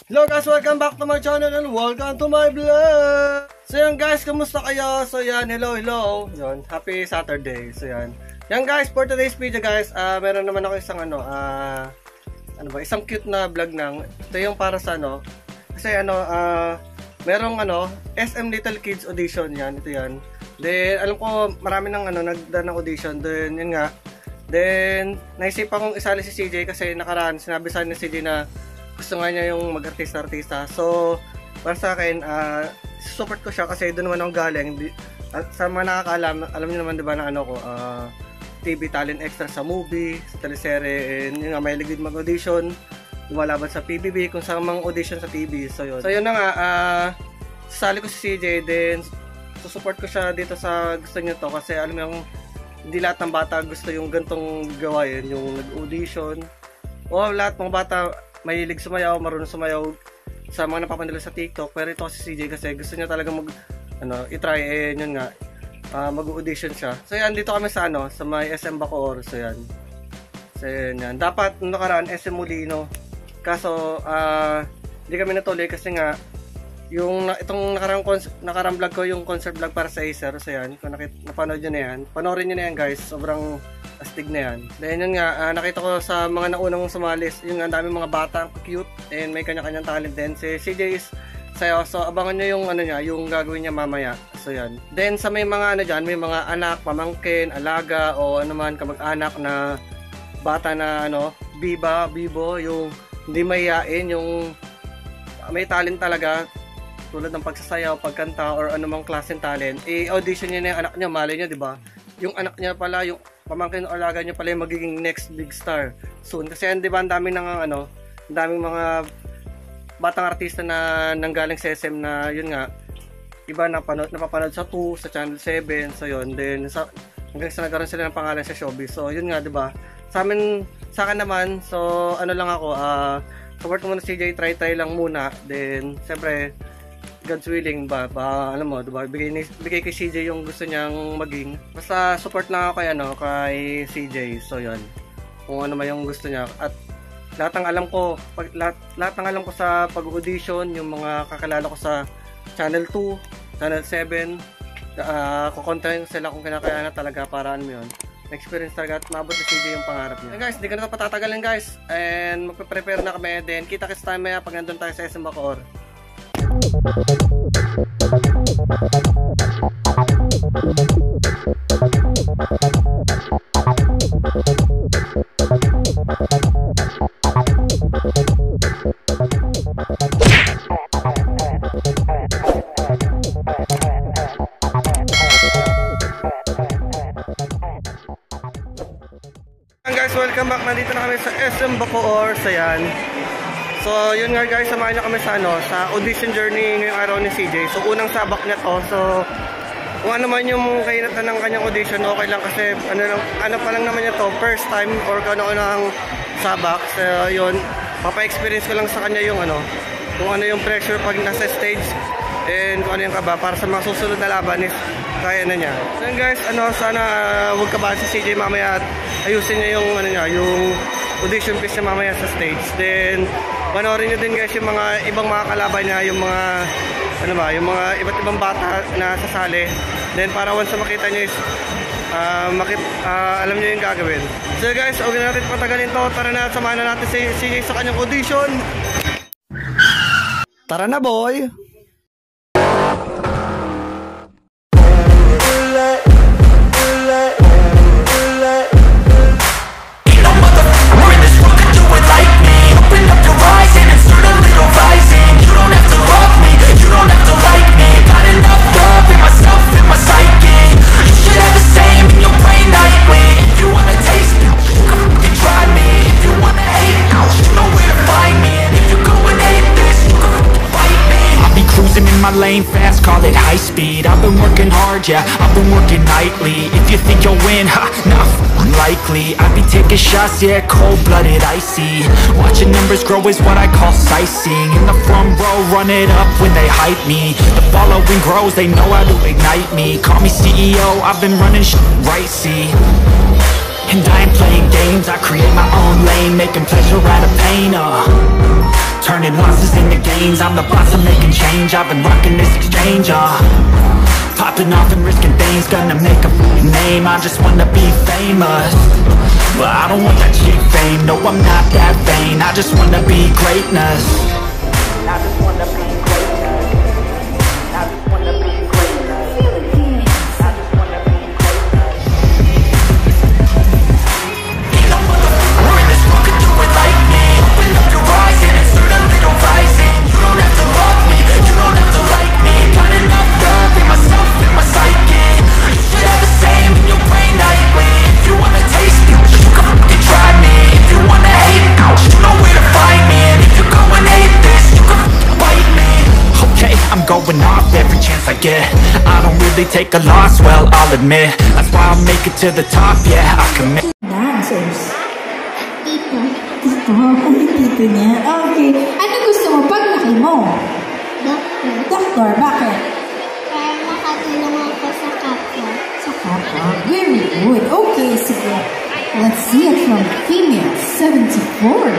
Hello guys, welcome back to my channel and welcome to my vlog. So yan guys, kamusta kayo? So yan, hello. Yan, happy Saturday. So yan. Yan guys, for today's video guys, meron naman ako isang isang cute na vlog nang. Ito yung para sa kasi merong SM Little Kids audition yan, ito yan. Then alam ko marami nang nagdaan ng audition. Then yun nga. Then naisipan kong isali si CJ kasi nakaraan sinabi sa ni CJ na gusto nga niya yung mag-artista. So, para sa akin, support ko siya kasi doon naman ako galing. At sa mga nakakaalam, alam niyo naman diba na TV talent extra sa movie, sa teleserye, and yun nga, may ligid mag-audition, lumalaban sa PBB, kung saan mang audition sa TV. So, yun na nga, sasali ko si CJ, then susupport ko siya dito sa gusto niya to kasi alam mo yung hindi lahat ng bata gusto yung gantong gawain, yung nag-audition. O lahat mga bata mahilig sumayaw, marunong sumayaw sa mga napapanood nila sa TikTok. Pero ito si CJ kasi gusto niya talaga i-try, yun nga, mag-audition siya. So yan, dito kami sa sa may SM Bacoor. So yan. So yan. Dapat nung nakaraan SM Molino. Kaso hindi kami natuloy kasi nga itong nakarang vlog ko, yung concert vlog para sa Acer. So yan, kung napanood nyo na yan, panoorin nyo na yan guys, sobrang astig na yan. Then yun nga, nakita ko sa mga naunang sumalis, yun nga, ang daming mga bata, cute, and may kanya-kanyang talent din. Si CJ is sayo, so abangan nyo yung yung gagawin niya mamaya. So yan. Then sa may mga dyan, may mga anak, pamangkin, alaga, o man, kamag-anak na bata na bibo, yung hindi mahihain, yung may talent talaga, tulad ng pagsasayaw, pagkanta, or anumang klaseng talent, i-audition niya na yung anak niya, malay niya, di ba? Yung anak niya pala, yung pamangkin o alaga niya pala yung magiging next big star soon. Kasi di ba, ang daming mga batang artista na nanggaling sa SM na, yun nga, iba napapanood sa 2, sa Channel 7, so yun. Then, hanggang sa nagkaroon sila ng pangalan sa showbiz. So, yun nga, di ba? Sa akin naman, so, lang ako, support muna si CJ, try lang muna. Then, siyempre, God's willing ba alam mo, diba? Bigay kay CJ yung gusto niyang maging. Basta support lang ako kay CJ. So yun. Kung ano man yung gusto niya. At lahat ng alam ko sa pag-audition, yung mga kakilala ko sa Channel 2, Channel 7, kukontahin sila kung kinakaya na talaga para yun. Experience talaga at maabot ni CJ yung pangarap niya. Guys, hindi ko na ito patatagalin guys. And magpe-prepare na kami. Then kita-kits tayo maya pag nandun tayo sa SM Bacoor. Guys, welcome back. Nandito na kami sa SM Bacoor. So yan. So yun nga guys, samahan niyo kami sa audition journey ngayong araw ni CJ. So unang sabak niya to. So kung ano man yung kainatan ng kanyang audition, okay lang kasi pa lang naman niya to, first time or ano-ano sabak. So yun, papa-experience ko lang sa kanya yung kung ano yung pressure pag nasa stage and kung ano yung kaba para sa mga susunod na laban is kaya na niya. So yun guys, sana huwag kabahan si CJ mamaya at ayusin niya yung yung audition piece niya mamaya sa stage. Then panoorin nyo din guys yung mga ibang mga kalaban niya, yung mga yung mga iba't ibang bata na sasali. Then para once na makita nyo is alam nyo yung gagawin. So guys, huwag na natin patagalin to. Tara na, samahan na natin si CJ sa kanyang audition. Tara na boy! Lane fast, call it high speed. I've been working hard, yeah, I've been working nightly. If you think you'll win, nah, unlikely. I be taking shots, yeah, cold-blooded, icy. Watching numbers grow is what I call sightseeing. In the front row, run it up when they hype me. The following grows, they know how to ignite me. Call me CEO, I've been running shit right, see. And I ain't playing games, I create my own lane, making pleasure out of pain, turn turning losses into gains. I'm the boss, I'm making change. I've been rocking this exchange, popping off and risking things, gonna make a name. I just wanna be famous, but I don't want that cheap fame. No, I'm not that vain. I just wanna be greatness. I just wanna be greatness. I just wanna be greatness. I just wanna be greatness. Ain't no motherfucker in this world can do it like me. Open up your eyes and insert a little rising. You don't have to love me, you don't have to like me. Got enough love in myself, in my psyche. You should have the same in your brain nightly. If you wanna taste me, you can fucking try me. If you wanna hate me, you know where to find me. And if you go and hate this, you can fight me. Okay, I'm going off every chance I get. I don't really take a loss, well, I'll admit. That's why I'll make it to the top, yeah, I commit. Dancers. Tito. Tito? Ano tito niya? Okay. Ano gusto mo pag laki mo? Doktor. Doktor, bakit? Para makatulong ako sa kapwa. Sa kapwa. Very good. Okay, sige. Let's see it from female 74.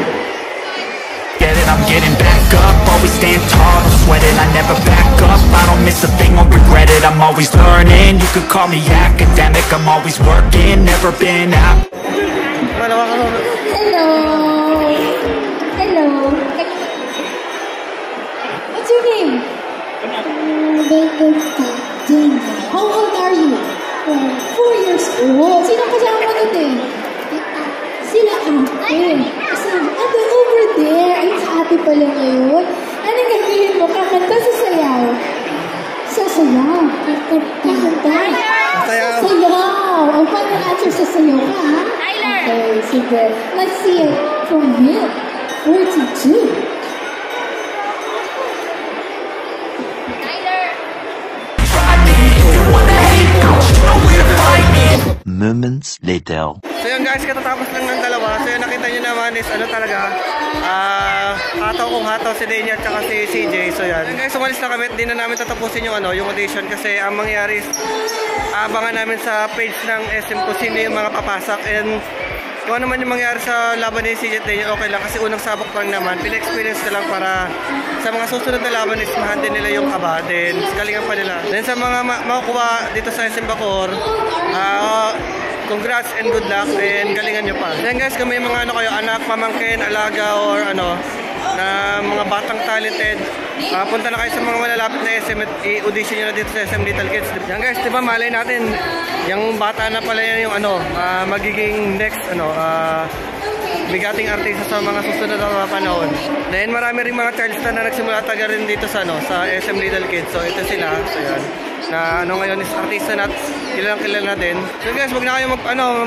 Get it, I'm getting back up, always stand tall, don't sweat it, I never back up, I don't miss a thing, won't regret it, I'm always learning, you could call me academic, I'm always working, never been out. Hello. Hello. What's your name? Jane. How old are you? 4 years old. Sino kasama mo today? Sila ate. Kasama. Ate, over there. Ay, ate pala ngayon. Anong gagawin mo? Kakanta sa sayaw? Sa sayaw? Kakanta? Sayaw. Sa sayaw. Ang final answer sa sayaw ka, ha? Okay, sige. Let's see it from male 42. Moments later. So yun guys, katatapos lang ng dalawa. So yun, nakita nyo naman is ano talaga, hataw kung hataw si Daniel at saka si CJ. So yan. Guys, umalis na kami. Di na namin tatapusin yung yung audition kasi ang mangyari is abangan namin sa page ng SM kung sino yung mga papasok. And kung ano man yung mangyari sa laban ni CJ at Daniel, okay lang kasi unang sabak lang naman. Pila-experience na lang para sa mga susunod na laban is mahandi nila yung kaba. Then, galingan pa nila. Then sa mga makukuha dito sa SM Bacoor, congrats and good luck and galingan nyo pa. Then guys, kung may mga kayo, anak, pamangkin, alaga or na mga batang talented, punta na kayo sa mga malalapit na SM at i-audition nyo na dito sa SM Little Kids. Yan guys, diba malay natin, yung bata na pala yan yung magiging next bigating artista sa mga susunod na mga panahon. Then marami rin mga Charleston na nagsimula taga rin dito sa SM Little Kids. So ito sila. So yan. Na ngayon is artista na kilala natin. So guys, wag na kayo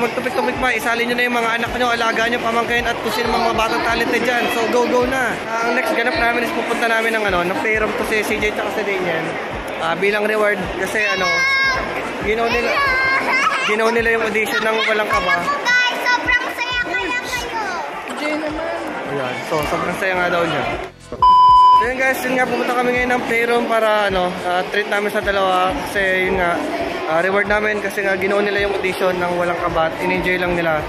magtupik-tupik pa. Isalin nyo na yung mga anak nyo, alaga nyo, pamangkin at kung sino mga batang talented dyan. So go na. Ang next ganap namin is pupunta namin ng playroom to si CJ at si Daniel. Bilang reward kasi ginaw nila yung audition ng walang kaba. Guys, sobrang saya kaya kayo. Ayan. So sobrang saya nga daw niya. So yun guys, yun nga, pumunta kami ngayon ng playroom para treat namin sa dalawa kasi yun nga, reward namin kasi nga ginawa nila yung audition ng walang kabat, in-enjoy lang nila.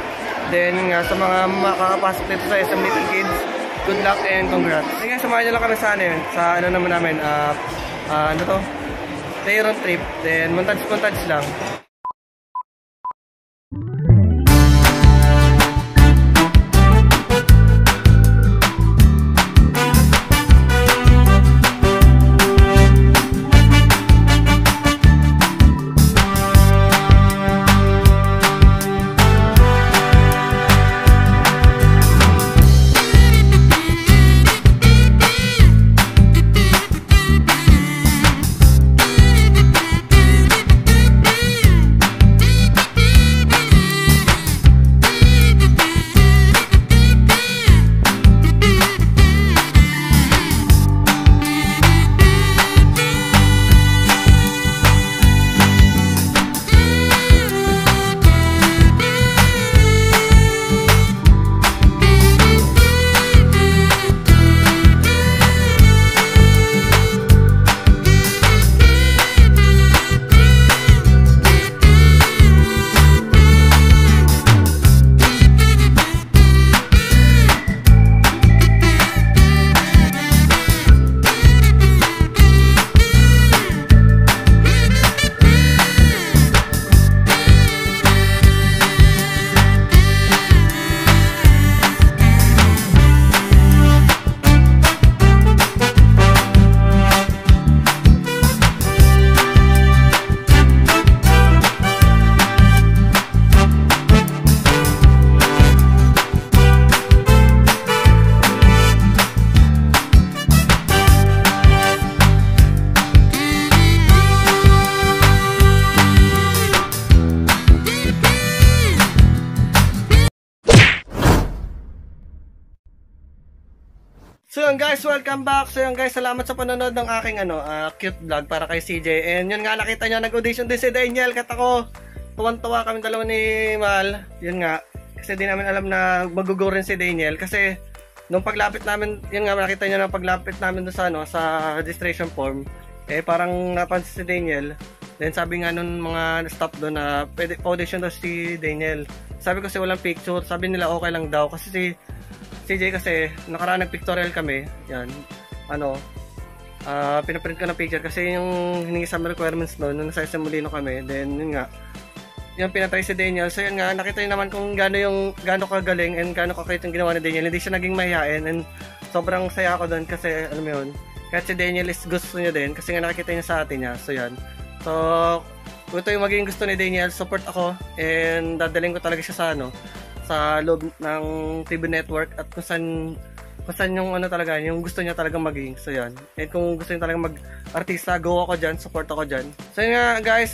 Then yun nga, sa mga makakapasok dito sa SM Little Kids, good luck and congrats. Yun guys, samahan nyo lang kami sa naman namin, playroom trip, then montage lang. yun guys, welcome back. So yun guys, salamat sa panonood ng aking cute vlog para kay CJ. And yun nga, nakita nyo, nag-audition din si Daniel. Kat ako, tuwan-tuwa kami dalawa ni Mal. Yun nga, kasi di namin alam na mag-go rin si Daniel. Kasi nung paglapit namin, yun nga, nakita nyo na paglapit namin doon sa, sa registration form, parang napansin si Daniel. Then sabi nga nung mga staff doon na pwede audition daw si Daniel. Sabi ko kasi walang picture, sabi nila okay lang daw kasi si CJ kasi nakaraan nag-pictorial kami. Yan. Pinaprint ko ng picture kasi yung hiningi sa requirements noon nung nasa Molino kami. Then yun nga. Yung pinatry si Daniel. So yun nga, nakita niyo naman kung gaano kagaling and gaano kakait yung ginawa ni Daniel. Hindi siya naging mahihain and sobrang saya ako doon kasi alam mo yun. Kahit si Daniel is gusto niya din kasi nga nakikita niya sa atin niya. So yan. So, kung ito yung magiging gusto ni Daniel, support ako and dadaling ko talaga siya sa sa loob ng TV network at kung saan yung talaga, yung gusto niya talagang maging. So yan. And kung gusto niya talagang mag-artista, go ako dyan, support ako dyan. So yun nga guys,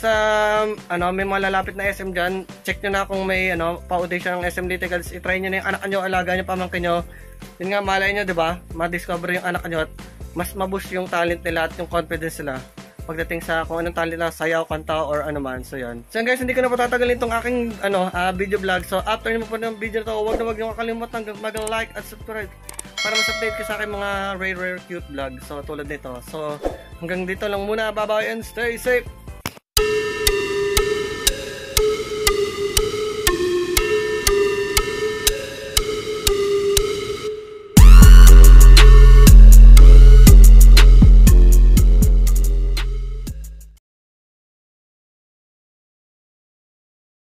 may mga lalapit na SM dyan. Check nyo na kung may pa-audition ng SM Litigals. I-try nyo na yung anak nyo, alaga nyo, pamangkin nyo. Yun nga, malay nyo, diba? Ma-discover yung anak nyo at mas maboost yung talent nila at yung confidence nila pagdating sa kung anong talent na sayaw, kanta, or ano man. So yan. So guys, hindi ko na patatagalin itong aking video vlog. So after nyo po ng video na to, huwag nyo kakalimutan mag-like at subscribe para mas update ko sa aking mga rare cute vlog. So tulad nito. So hanggang dito lang muna. Bye bye and stay safe.